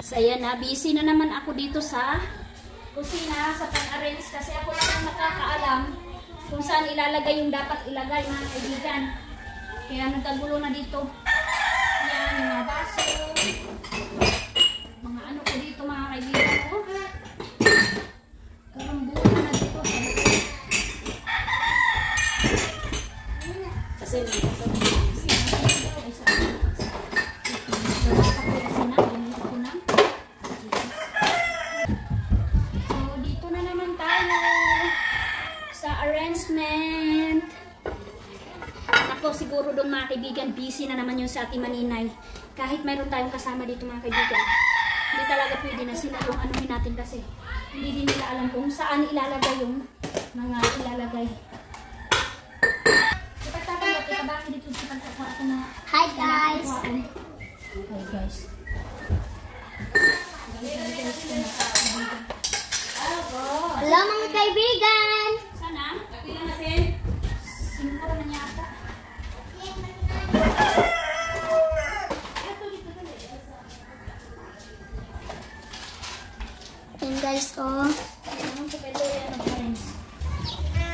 So, ayan na. Busy na naman ako dito sa kusina, sa pag-arrange. Kasi ako lang ang nakakaalam kung saan ilalagay yung dapat ilagay, mga kaibigan. Kaya nagkagulo na dito. Ayan, yung mga baso. Mga ano ko dito, mga kaibigan ko. Karambulan na dito. Kasi arrangement. Ako siguro doon mga kaibigan, busy na naman yung sa Ate Maninay. Kahit mayroon tayong kasama dito mga kaibigan, hindi talaga pwede na sila yung anuhin natin kasi hindi din nila alam kung saan ilalagay yung mga ilalagay. Hi guys! Hi guys. Hello mga kaibigan! Siguro na yata. Ayan guys, oh.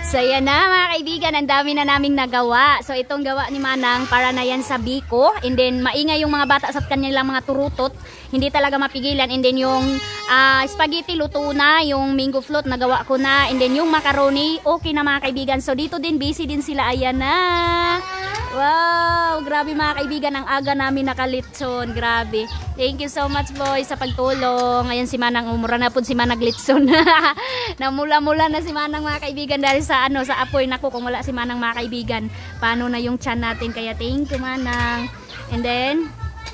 So yan na mga kaibigan, ang dami na naming nagawa. So itong gawa ni Manang para na yan sa biko. And then maingay yung mga bata sa kanilang mga turutot. Hindi talaga mapigilan. And then yung spaghetti luto na, yung mango float nagawa ko na. And then yung macaroni, okay na mga kaibigan. So dito din busy din sila. Ayan na. Wow, grabe mga kaibigan, ang aga namin nakalitson. Grabe. Thank you so much boys sa pagtulong. Ayan si Manang, umura na po si Manang litson. Namula-mula na si Manang mga kaibigan dahil sa sa apoy. Nako, kung wala si Manang mga kaibigan, paano na yung tiyan natin? Kaya thank you Manang. And then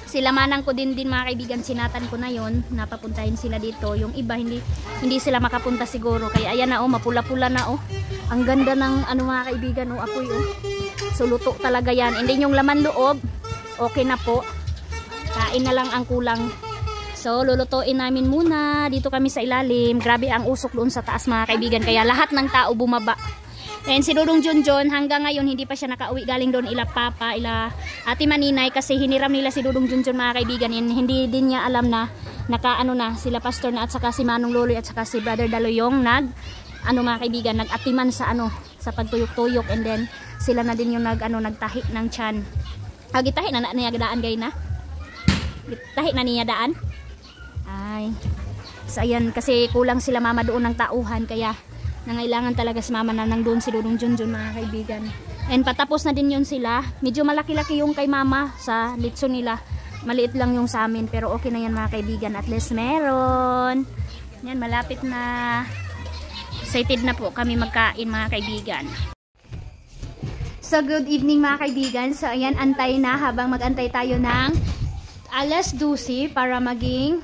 sila Manang ko din mga kaibigan, sinatan ko na yon, napapuntahin sila dito. Yung iba hindi sila makapunta siguro. Kaya ayan na, oh, mapula-pula na, oh. Ang ganda ng mga kaibigan, oh, apoy, oh. So luto talaga yan. And then yung laman loob, okay na po. Kain na lang ang kulang. So lulutuin namin muna. Dito kami sa ilalim. Grabe ang usok doon sa taas mga kaibigan. Kaya lahat ng tao bumaba. And si Dudong Junjun hanggang ngayon hindi pa siya nakauwi galing doon ila Papa, ila Ate Maninay, kasi hiniram nila si Dudong Junjun mga kaibigan. And hindi din niya alam na nakaano na sila Pastor na at saka si Manong Loloy at saka si Brother Daloyong mga kaibigan, nag-atiman sa sa pagtuyok-tuyok. And then sila na din yung nagtahi ng tiyan. Gitahi na niya daan gay na. Gitahi na niya daan. Ay. So ayan, kasi kulang sila mama doon ng tauhan, kaya nangailangan talaga si mama na nang doon si Dudong Junjun mga kaibigan. And patapos na din yun sila. Medyo malaki-laki yung kay mama sa litso nila. Maliit lang yung sa amin, pero okay na yan mga kaibigan. At least meron. Yan, malapit na. Excited na po kami magkain mga kaibigan. So good evening mga kaibigan. So ayan, antay na habang mag-antay tayo ng alas 12 para maging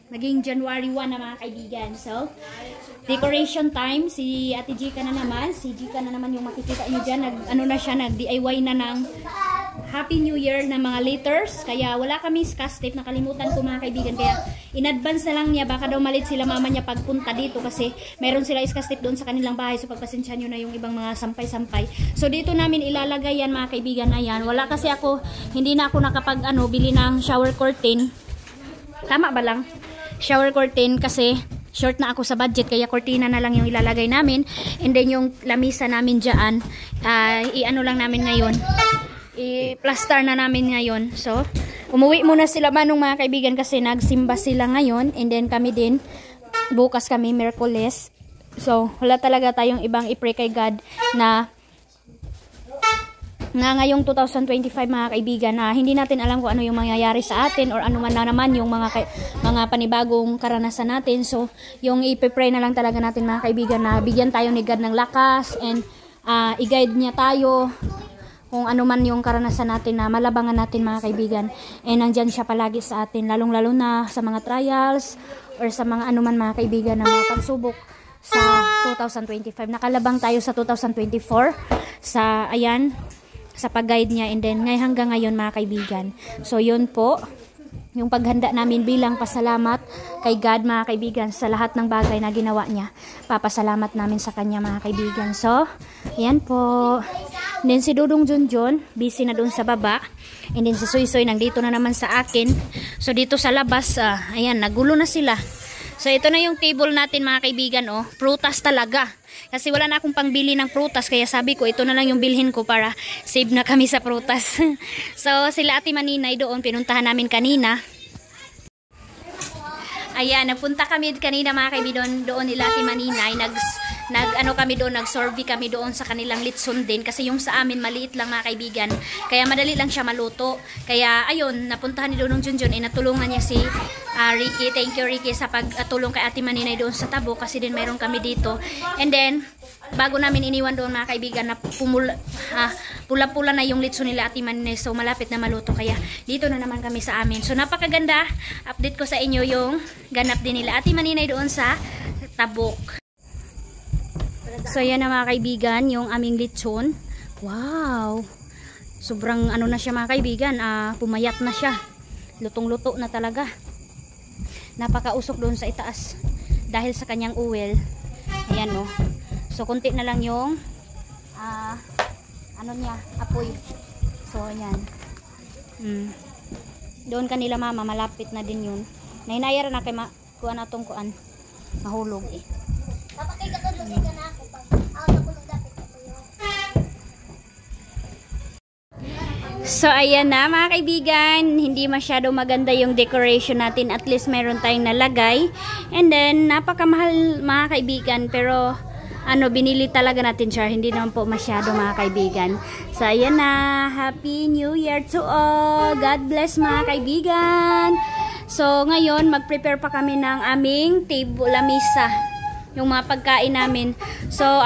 naging January 1 na mga kaibigan. So decoration time, si Ate Jika na naman. Si Jika na naman yung makikita nyo dyan. Nag-DIY na ng Happy New Year na mga letters. Kaya wala kami scotch tape. Nakalimutan ko mga kaibigan. Kaya in advance na lang niya. Baka daw malit sila mama niya pagpunta dito. Kasi meron sila scotch tape doon sa kanilang bahay. So pagpasensya nyo na yung ibang mga sampay-sampay. So dito namin ilalagay yan mga kaibigan. Ayan. Wala kasi ako, hindi na ako nakapag bili ng shower curtain. Tama ba lang? Shower curtain kasi short na ako sa budget, kaya kortina na lang yung ilalagay namin. And then yung lamisa namin dyan, lang namin ngayon, i-plaster na namin ngayon. So umuwi muna sila Manong mga kaibigan kasi nagsimba sila ngayon. And then kami din, bukas kami Miyerkules. So wala talaga tayong ibang i-pray kay God na ngayong 2025 mga kaibigan, na hindi natin alam kung ano yung mangyayari sa atin or ano man na naman yung mga panibagong karanasan natin. So yung i-pray na lang talaga natin mga kaibigan na bigyan tayo ni God ng lakas and i-guide niya tayo kung ano man yung karanasan natin, na malabangan natin mga kaibigan. And nandyan siya palagi sa atin, lalong-lalo na sa mga trials or sa mga ano man mga kaibigan na mga pagsubok sa 2025. Nakalabang tayo sa 2024 sa pag-guide niya, and then hanggang ngayon mga kaibigan. So yun po yung paghanda namin bilang pasalamat kay God mga kaibigan sa lahat ng bagay na ginawa niya. Papasalamat namin sa kanya mga kaibigan. So yan po. And then si Dudong Junjun busy na doon sa baba, And then si Soy nandito na naman sa akin. So dito sa labas, ayan, nagulo na sila. So ito na yung table natin mga kaibigan, oh. Prutas talaga. Kasi wala na akong pangbili ng prutas, kaya sabi ko ito na lang yung bilhin ko para save na kami sa prutas. So sila Ate Maninay doon, pinuntahan namin kanina. Ayan, nagpunta kami kanina mga kaibigan doon nila Ate Maninay. Nag-survey kami doon sa kanilang litson din kasi yung sa amin maliit lang mga kaibigan. Kaya madali lang siya maluto. Kaya ayun, napuntahan ni Donong Junjun, natulungan niya si Ricky. Thank you Ricky sa pagtulong kay Ate Maninay doon sa tabo kasi din mayroon kami dito. And then bago namin iniwan doon mga kaibigan na pula-pula na yung litson nila Ate Maninay, so malapit na maluto, kaya dito na naman kami sa amin. So napakaganda, update ko sa inyo yung ganap din nila Ate Maninay doon sa tabok. So yan na mga kaibigan yung aming litson. Wow, sobrang ano na siya mga kaibigan, pumayat na siya, lutong-luto na talaga. Napakausok doon sa itaas dahil sa kanyang uwel. Ayan o. So konti na lang yung ano niya, apoy. So ayan. Doon kanila mama, malapit na din yun. Nahinayara na kay kuan atong kuan. Mahulog eh. Papakay ka to kasi ka na ako pag ako ng dapit ko yun. So ayan na mga kaibigan, hindi masyado maganda yung decoration natin. At least meron tayong nalagay. And then napakamahal mga kaibigan, pero binili talaga natin siya. Hindi naman po masyado mga kaibigan. So ayan na, Happy New Year to all. God bless mga kaibigan. So ngayon mag-prepare pa kami ng aming table, lamisa, yung mga pagkain namin. So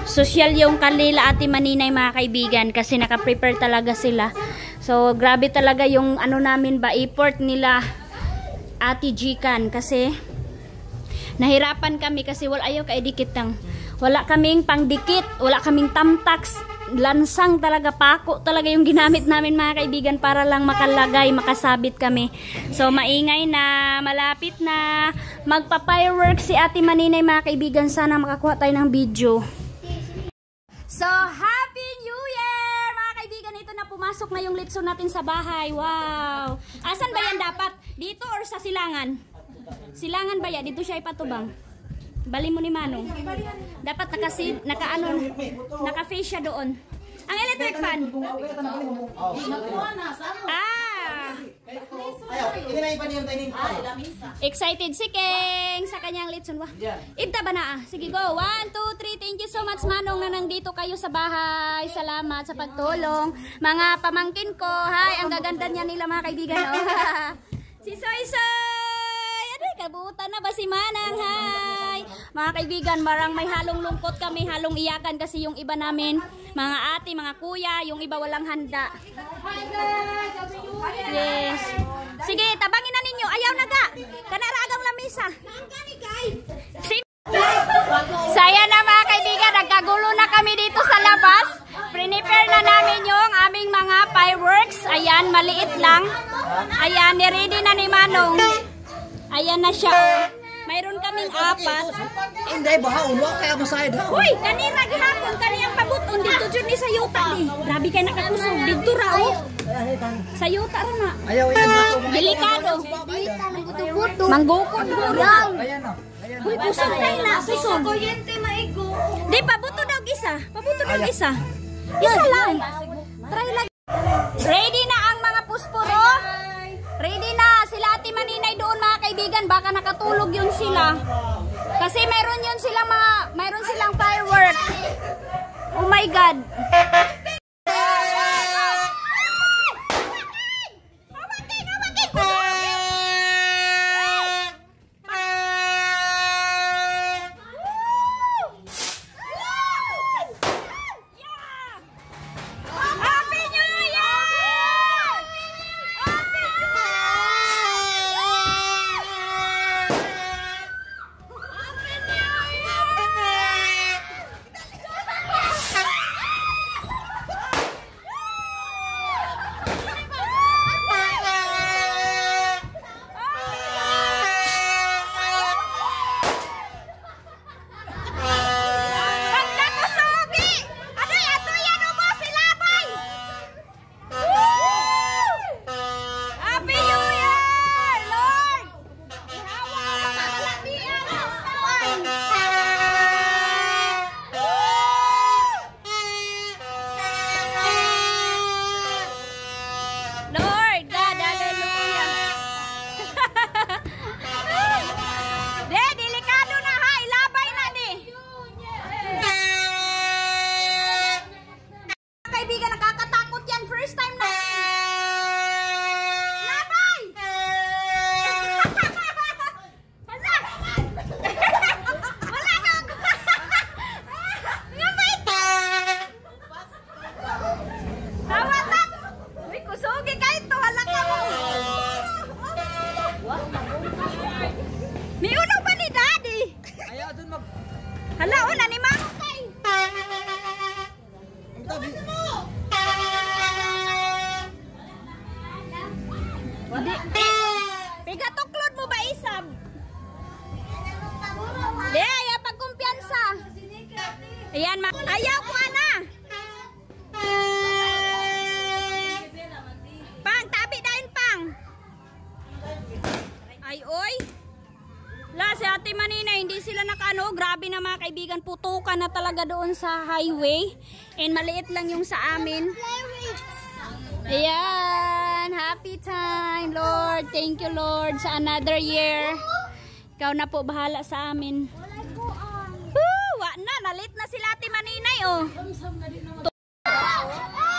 social yung kanila Ate Maninay mga kaibigan kasi naka-prepare talaga sila. So grabe talaga yung namin ba, effort nila Ate Jikan, kasi nahirapan kami kasi ayaw ka-edikit ng wala kaming pangdikit, wala kaming tamtax, lansang talaga, pako talaga yung ginamit namin mga kaibigan para lang makalagay, makasabit kami. So maingay na, malapit na magpa-fireworks si Ate Maninay mga kaibigan. Sana makakuha tayo ng video. So Happy New Year mga kaibigan. Ito na, pumasok na yung litson natin sa bahay. Wow, asan ba yan dapat? Dito or sa silangan? Silangan ba yan? Dito siya ipatubang. Bali mo ni Manong. Dapat naka-face siya doon. Ang electric fan. Excited si Keng sa kanyang litson. Ibta ba na? Sige, go. 1, 2, 3. Thank you so much Manong na nandito kayo sa bahay. Salamat sa pagtulong. Mga pamangkin ko. Hi, ang gaganda niya nila mga kaibigan. Si Soy. Kabutan na ba si Manang? Hi! Mga kaibigan, marang may halong lungkot kami, halong iyakan kasi yung iba namin, mga ate, mga kuya, yung iba walang handa. Yes. Sige, tabangin na ninyo. Ayaw na ga. Kanaragang lamisa. Saya na mga kaibigan, nagkagulo na kami dito sa labas. Prepare na namin yung aming mga fireworks. Ayan, maliit lang. Ayan, niready na ni Manong. Ayan na siya. Mayroon kaming 4. Hindi, bahaon. Wala kaya masayad ha. Uy, kanira gihapon. Kaniyang pabuton. Dito dyan ni sa yuta di. Grabe kayo nakakusog. Dito ra o. Sa yuta ra na. Ayaw yan. Delikado. Buto-buto. Manggukod ko. Ayan o. Uy, kusog kayo na. Kusog. Di, pabuto daw isa. Pabuto daw isa. Isa lang. Try lang. Ready na ang mga puspuro. Ready na sila Ate Maninay doon mga kaibigan, baka nakatulog yun sila. Kasi mayroon silang fireworks. Oh my God. Hala, una ni Mang. Pigatuklod mo ba isab? Di, ayaw pagkumpiyansa. Ayan, ayaw ko ana. Pang, tabi dahin pang. Ay, oy. La, si Ate Manina, hindi sila nakano. Grabe na mga kaibigan, putukan na talaga doon sa highway. And maliit lang yung sa amin. Ayan, happy time, Lord. Thank you, Lord, sa another year. Ikaw na po bahala sa amin. Woo, wa na, nalit na sila Ate Maninay, oh.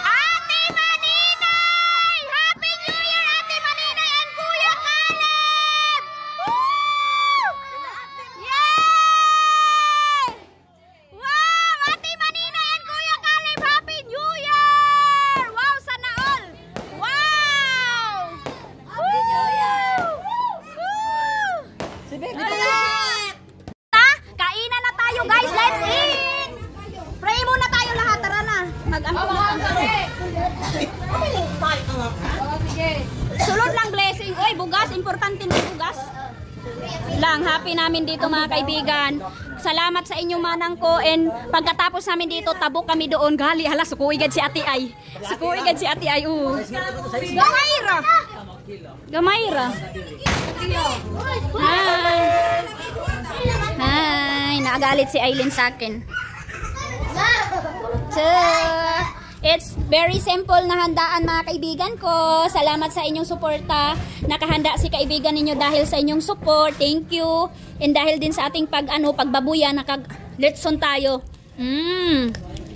Ate Maninay! Happy New Year, Ate Maninay and Kuya Caleb! Woo! Yay! Wow! Ate Maninay and Kuya Caleb, Happy New Year! Wow, sana all! Wow! Happy New Year! Woo! Kainan na tayo, guys. Let's eat! Pray muna tayo lahat. Tara na. Sulod lang blessing. Oy, bugas. Importante na bugas. Lang, happy namin dito mga kaibigan. Salamat sa inyong manang ko. And pagkatapos namin dito, tabok kami doon. Gali, hala, sukuigad si Ate Ay. Sukuigad si Ate Ay. Gamayra. Gamayra. Hi, naagalit si Aileen sa akin. So, it's very simple na handaan mga kaibigan ko. Salamat sa inyong suporta. Nakahanda si kaibigan ninyo dahil sa inyong support. Thank you. And dahil din sa ating pagbabuya, nakag-letson tayo.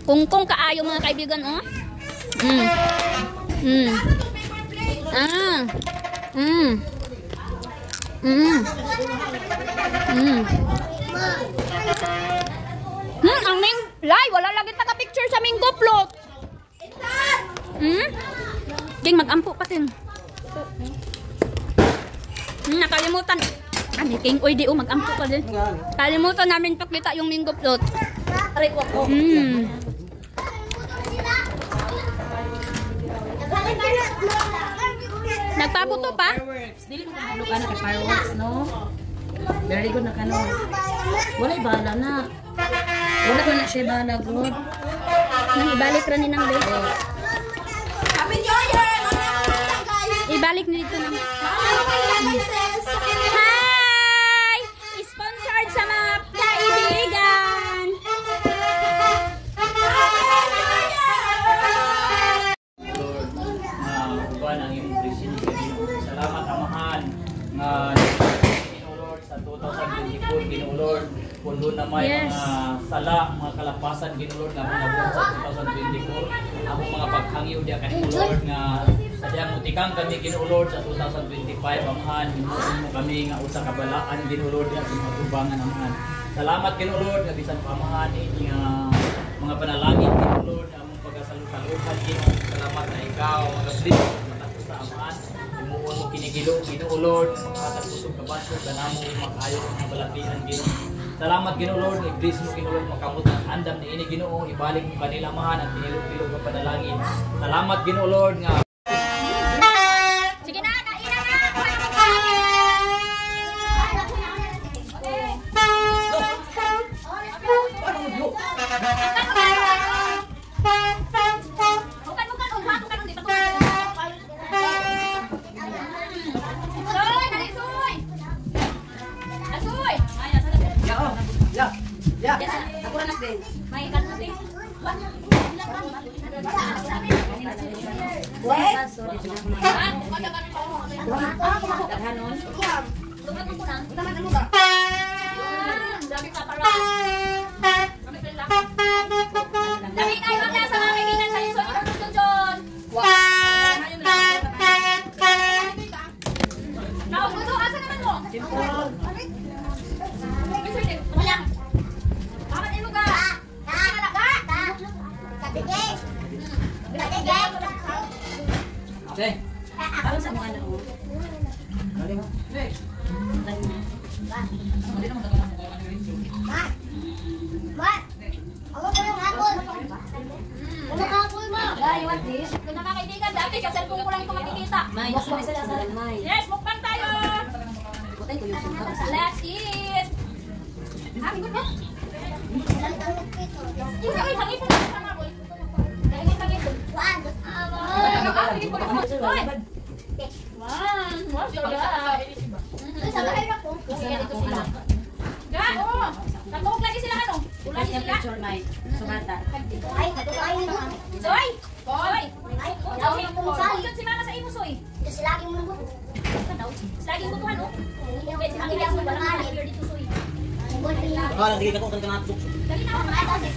Kungkong kaayo mga kaibigan, oh. Ang Lai, wala lagi taka-picture sa minggo plot. Ding, mag-ampo pa din. Nakalimutan. Ani king, oy di mag-ampo pa din. Kalimutan namin pakita yung minggo plot. Nagpabuto pa? Dili mo ka na kay fireworks, no? Very good na ka, no? Wala ibala na. Wala ko na siya ibala, good. Nang ibalik rin ninang day. Happy New Year! Ibalik nito nang. Hi! Sponsored sa mga kaibigan. Salamat amahan nga Lord sa 2024 Lord kundo na may mga sala, mga kalapasan Lord nga mga buwan sa 2024 ako mga paghangiw diya kanimo Lord nga sadyang mutikang kami Lord sa 2025 amahan mo kami nga usa ka balaan Lord nga sa matubangan amahan. Salamat Lord nga bisan pa amahan nga mga panalangin Lord nga among pagasalusaluhan salamat na ikaw mga bless sa amahan. Imuon mo kinigilo, Ginoo Lord, makatag usog ka basog, ganamo makayo sa mga balatian Ginoo. Salamat Ginoo Lord, i-bless mo Ginoo Lord, makamot ang andam ni ini Ginoo, ibalik mo kanila mahan at tinilog-tilog ang panalangin. Salamat Ginoo Lord nga. Sige na, kainan na. Ako na din. May ikan natin. Okay. Ano sa mga anak mo? Galing. Hindi naman tagal mo. you want this? Ito na mga kaibigan, dati sa cellphone ko lang ito makikita. May, mas may sila sa may. Yes, mukbang tayo! Putay ko yung suka. Let's eat! Ah, good na. Yung hangin po na sama ko. Hangin. Hoy! Wow, so good. Sa kahirap ko. Sige, dito sila. Ga, oh! Nagbuhok lagi sila ano? Ulan Yung sila. picture may sumata. Ay, katukain naman. Soy! Soy! Ay, Soy! pumusali. Soy! Si mama sa imo, Soy. Kasi lagi mo nang buto. Lagi mo tuhan, oh. Hindi Pwede ako makikita mo walang clear dito, Soy. Akala sige ka ko kan kanat. Dali na ako mga ito.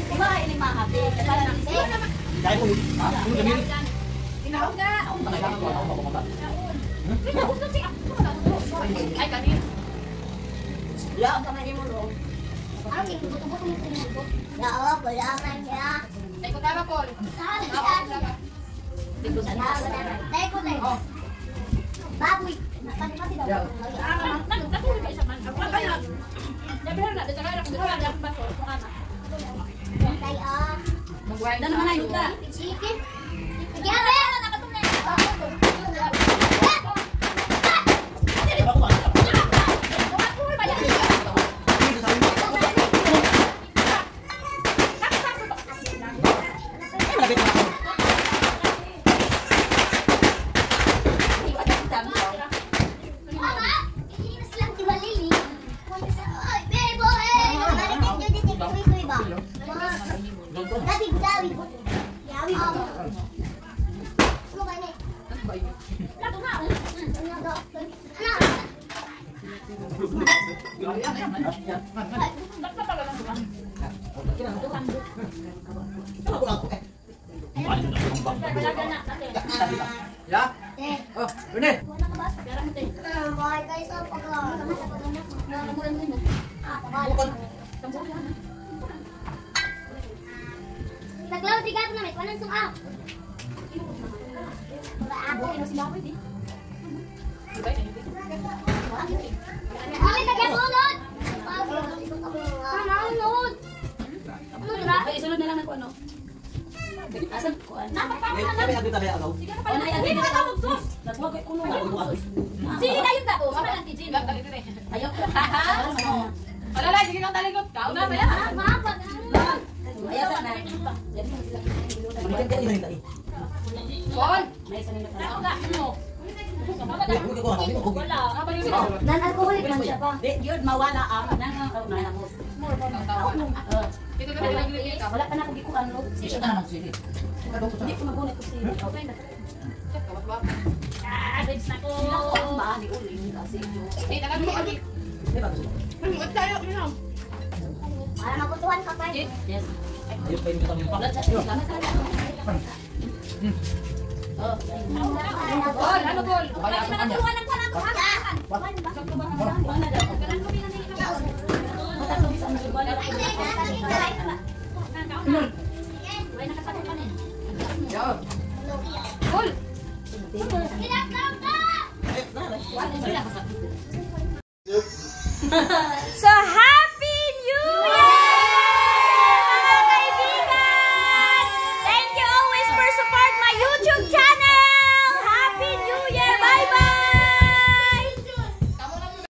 Diba ini mahabi? Kaya nang Kaya ko. Tinawag ka. Tinawag ka siya. Ay, kanina. Ya. Ano yung buto-buto mo ito? Ya, oh, wala man siya. Ay, ko tama, Paul. Tayo ko tayo. Baboy. Pati-pati daw. Nagtatuloy ka isa man. Ako na kaya. Nabihan na. Dito kaya. Dito kaya. Dito kaya. Tayo, ah. Mag-wipe na naman ay huta. Chicken. Gabi! Mama, hindi na silang tiwalili. Ay, bebo, eh! Maritin nyo dito, kuy-kuy ba? Dati, dawi. Yawi ba? Ano ba niya? Lato na. Ano daw? Ano? Dakta pala lang ba? Balaga na. Ya. Eh, Oh, ini. wala ka ba? Pera mo tayo. Bahay kayo sa pagkakas. Ah, pagkakas. Naglaw, di gato namin. Walang sung out. Wala ako. Kami nag-unod! Nanonood! Ano dira? Ay, isunod na lang ako ano. Asan ko ano? Kami agad tabi agaw. Ano ay Hindi agad ka magsus. Nagwag kay kuno. Sige kayo dato. Sama lang kijin. Ayaw ko. Alala, sige kang talikot. Kauna ba yan? Mapag Ayaw sana. Malikan ka ini tadi. Paul. May isa nila Dato ka. ka. Ano? Ko ko kami ko. Wala. non-alcoholic man siya pa. Di, yun, mawala ang nangangauna mo. Wala pa na ako gikuan no. Sige ka naman sige. Hindi ko magunit ko si. Okay na. Ah, babes na ko. Sila ko ang ba ni uling kasi. Di ba? Para mabutuhan ka pa. Yes. Ayun pa yung kami pa. Wala sa salamat sa. Oh, Paul, ano Paul? Wala na natuwa ng pala to. wala daw. Ganun ko pinanay. Mata ko bisa mo wala. Ay,